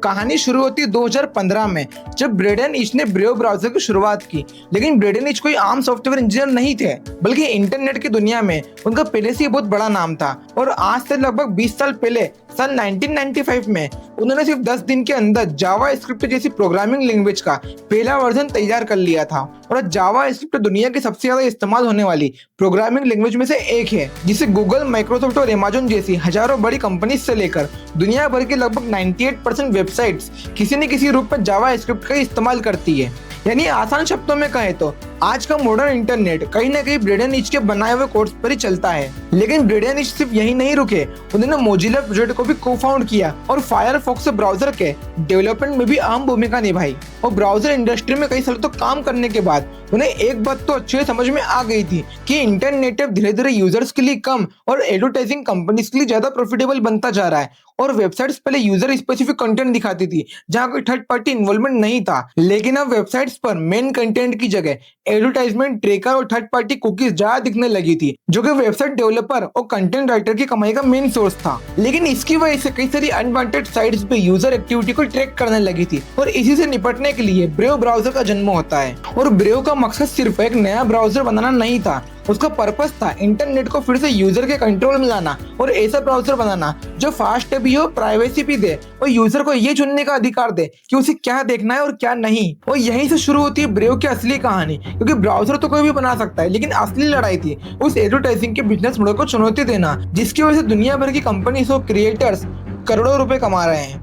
कहानी शुरू होती है 2015 में, जब ब्रेडन इच ने ब्रेव ब्राउज़र की शुरुआत की। लेकिन ब्रेडन इच कोई आम सॉफ्टवेयर इंजीनियर नहीं थे, बल्कि इंटरनेट की दुनिया में उनका पहले से ही बहुत बड़ा नाम था। और आज से लगभग 20 साल पहले सन 1995 में उन्होंने सिर्फ 10 दिन के अंदर जावा स्क्रिप्ट जैसी प्रोग्रामिंग लैंग्वेज का पहला वर्जन तैयार कर लिया था। और जावा स्क्रिप्ट दुनिया की सबसे ज्यादा इस्तेमाल होने वाली प्रोग्रामिंग लैंग्वेज में से एक है, जिसे गूगल, माइक्रोसॉफ्ट और अमेज़न जैसी हजारों बड़ी कंपनी से लेकर दुनिया भर के लगभग 98% वेबसाइट्स किसी न किसी रूप में जावा स्क्रिप्ट का इस्तेमाल करती है। यानी आसान शब्दों में कहें तो आज का मॉडर्न इंटरनेट कहीं ना कहीं ब्रेडन इच के बनाए हुए कोड्स पर ही चलता है। लेकिन ब्रेडन इच सिर्फ यही नहीं रुके, उन्होंने मोजिला प्रोजेक्ट को भी को फाउंड किया और फायरफॉक्स ब्राउजर के डेवलपमेंट में भी अहम भूमिका निभाई। और ब्राउजर इंडस्ट्री में कई सालों तक काम करने के बाद उन्हें एक बात तो अच्छे समझ में आ गई थी कि इंटरनेट अब धीरे धीरे यूजर्स के लिए कम और एडवर्टाइजिंग कंपनीज के लिए ज्यादा प्रॉफिटेबल बनता जा रहा है। और वेबसाइट्स पहले यूजर स्पेसिफिक कंटेंट दिखाती थी जहां कोई थर्ड पार्टी इन्वॉल्वमेंट नहीं था, लेकिन अब वेबसाइट्स पर मेन कंटेंट की जगह एडवर्टाइजमेंट, ट्रैकर और थर्ड पार्टी कुकीज ज्यादा दिखने लगी थी, जो कि वेबसाइट डेवलपर और कंटेंट राइटर की कमाई का मेन सोर्स था। लेकिन इसकी वजह से कई सारी अनवांटेड साइट्स पे यूजर एक्टिविटी को ट्रैक करने लगी थी और इसी से निपटने के लिए ब्रेव ब्राउजर का जन्म होता है। और ब्रेव का मकसद सिर्फ एक नया ब्राउजर बनाना नहीं था, उसका पर्पस था इंटरनेट को फिर से यूजर के कंट्रोल में लाना और ऐसा ब्राउजर बनाना जो फास्ट भी हो, प्राइवेसी भी दे और यूजर को ये चुनने का अधिकार दे कि उसे क्या देखना है और क्या नहीं। और यहीं से शुरू होती है ब्रेव की असली कहानी, क्योंकि ब्राउजर तो कोई भी बना सकता है, लेकिन असली लड़ाई थी उस एडवर्टाइजिंग के बिजनेस मॉडल को चुनौती देना, जिसकी वजह से दुनिया भर की कंपनीज और क्रिएटर्स करोड़ों रुपए कमा रहे हैं।